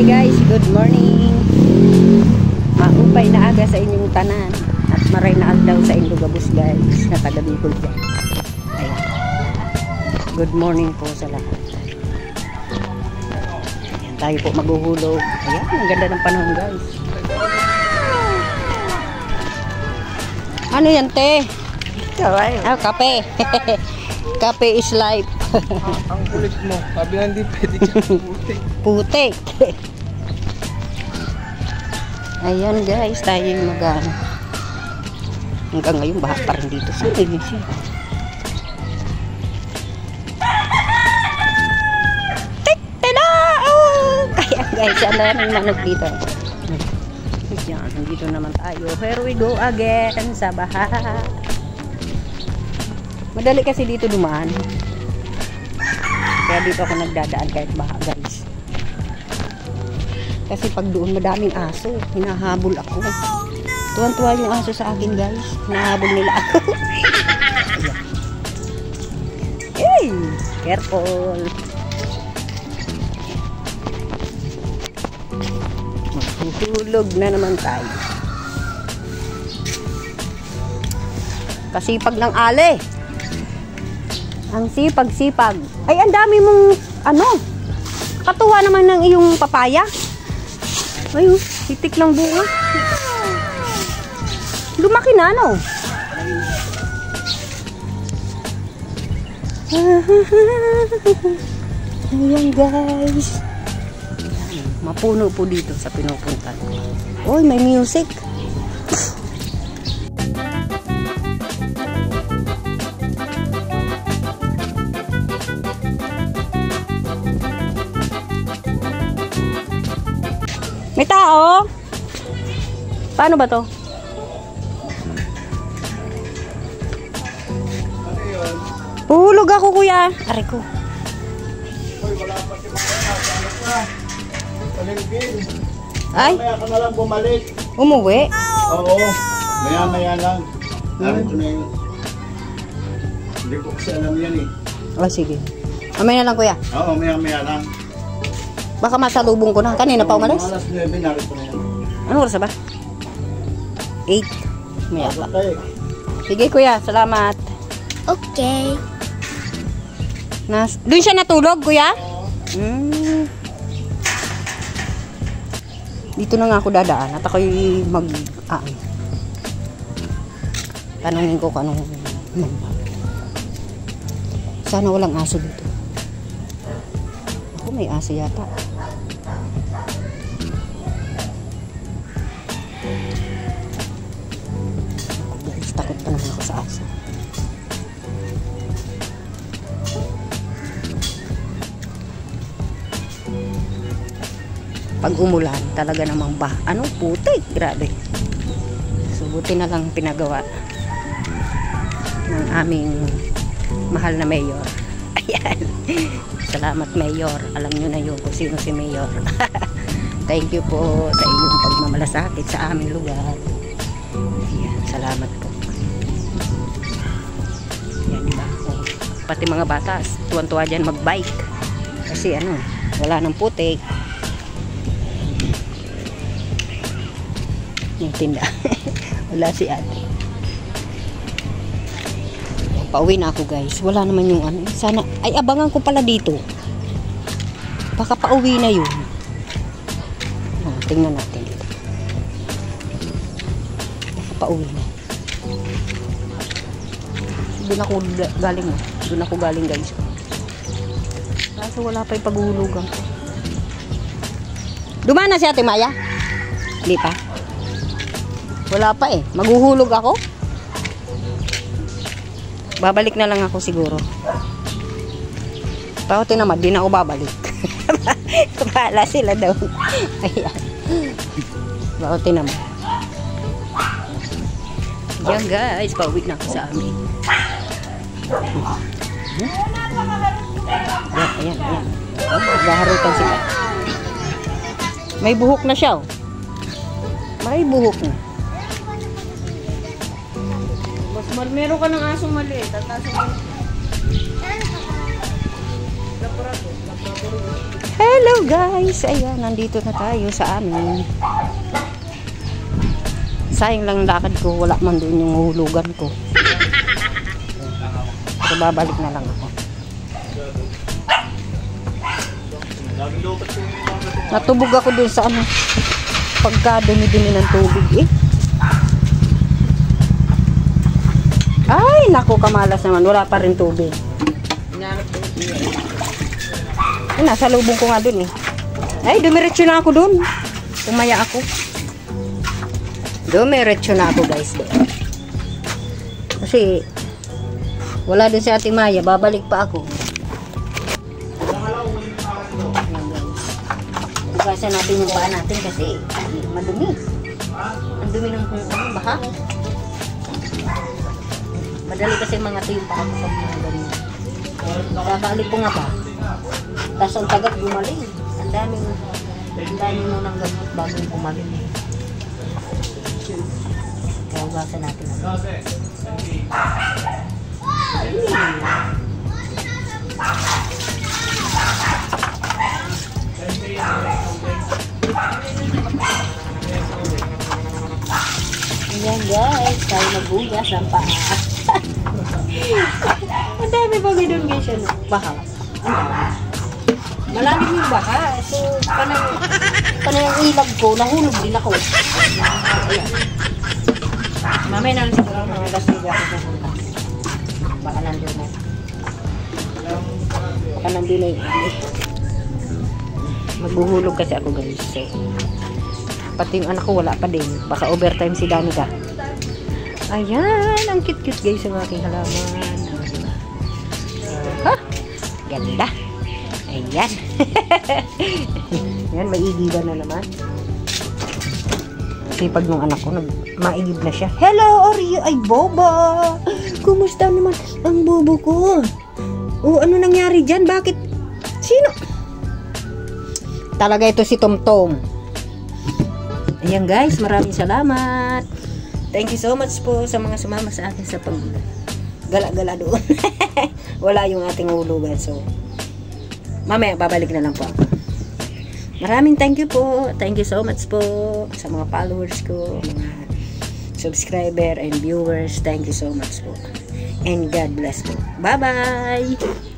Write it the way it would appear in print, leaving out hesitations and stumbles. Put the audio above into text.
Hi guys, good morning. Maupay na aga sa inyong tanan at maray na aldaw sa inyong gabos guys na taga Bicol dyan. Ayan. Good morning po sa lahat. Ayan, tayo po maghuhulog. Ayan, ang ganda ng panahon guys. Ano yan te? Oh, kape. Kape is life. Ang kulit mo. Sabi nga hindi pwede siya putik. Putik. Ayan guys, tayo yung mag-ano. Hanggang ngayon baha pa rin dito sa Indonesia. Tik-tada! Oh! Kaya guys, ano yung manok dito. Yan, nandito naman tayo. Here we go again sa baha. Madali kasi dito dumaan. Kaya dito ako nagdadaan kahit baha guys. Kasi pag doon madaming aso, hinahabol ako. Tuwan-tuwa yung aso sa akin guys. Hinahabol nila ako. Hey! Careful! Maghuhulog na naman tayo. Kasipag ng ale. Ang sipag-sipag. Ay, ang dami mong, ano, katuwa naman ng iyong papaya. Ayun, titik lang bunga. Lumaki na, no? Ayan, guys. Mapuno po dito sa pinupuntan ko. Uy, may music. May tao? Paano ba to? Hulog ako kuya. Aray ko. Ay? Maya ka na lang bumalik. Umuwi? Oo. Maya-maya lang. Alam ko na yun. Hindi ko kasi alam yan eh. Oh, sige. Mamaya na lang kuya. Oo, maya-maya lang. Baka masalubong ko na. Kanina pa umalis? Alas 9, narit ko na yan. Ano oras na ba? 8. May akla. Okay. Sige kuya, salamat. Okay. Doon siya natulog kuya? Dito na nga ako dadaan at ako'y tanungin ko kung anong sana walang aso dito. Ako may aso yata. Guys, takot pa naman ako sa aso. Pag umulan, talaga namang putik, grabe. So, buti na lang pinagawa ng aming mahal na mayor. Ayan. Salamat mayor. Alam nyo na yun kung sino si mayor. Thank you po sa inyong pagmamalasakit sa aming lugar. Ayan. Salamat po. Ayan, diba? Pati mga bata, tuwan-tuwa dyan mag-bike. Kasi wala nang putik. Yung tinda. Wala si ate. Pauwi na ako guys. Wala naman yung sana. Ay, abangan ko pala dito. Baka pauwi na yun. Tingnan natin dito. Baka pauwi na. Doon ako galing. Doon ako galing guys. Kaso wala pa yung paghuhulugan ko. Dumaan na si Ate Maya? Hindi pa. Wala pa eh. Maghuhulog ako. Babalik na lang ako siguro. Pauti naman, di na ako babalik. Bahala sila daw. Ayan. Pauti naman. Yan guys, pauwi na ako sa amin. Ayan. Gaharutan sila. May buhok na siya. May buhok na. Meron ka ng asong maliit at asong maliit. Hello guys! Ayan, nandito na tayo sa amin. Sayang lang lakad ko, wala man doon yung hulugan ko. So, babalik na lang ako. Natubog ako doon sa ano, pagka dumi-dumi ng tubig eh. Ay, naku, kamalas naman. Wala pa rin tubig. Nasa lubong ko nga dun eh. Ay, dumiretso na ako dun. Tumaya ako. Dumiretso na ako guys doon. Kasi wala din si Ate Maya. Babalik pa ako. Hugasan natin yung paa natin kasi madumi. Ang dumi ng baha. Madali kasi mga tuyong paa ko pag mga ganyan. Kakaalip ko nga ba? Tapos ang tagat gumaling. Ang daming mo ng gamot bago gumaling. Kaya hugasan natin. Ayan guys, tayo maghugas ang paa. Ang dami pa gano'n guys yan. Baha. Malalim yung baha. So, panay ang ilag ko, nahulog din ako. Ayan. Mamaya na lang siguro mga lasig ako sa hulas. Baka nandun na. Baka nandun na yung magbuhulog kasi ako guys. So, pati yung anak ko wala pa din. Baka overtime si Danica. Ayan, ang cute-cute guys ang aking halaman. Ha? Ganda. Ayan. Ayan, maigiban na naman. Kasi pag nung anak ko, maigib na siya. Hello, Oreo! Ay, Boba! Kumusta naman ang bobo ko? Oh, ano nangyari dyan? Bakit? Sino? Talaga ito si Tomtom. Ayan guys, maraming salamat. Thank you so much po sa mga sumama sa akin sa pag-gala-gala doon. Wala yung ating hulugan. So, mamaya babalik na lang po ako. Maraming thank you po. Thank you so much po sa mga followers ko, mga subscriber and viewers. Thank you so much po. And God bless po. Bye-bye!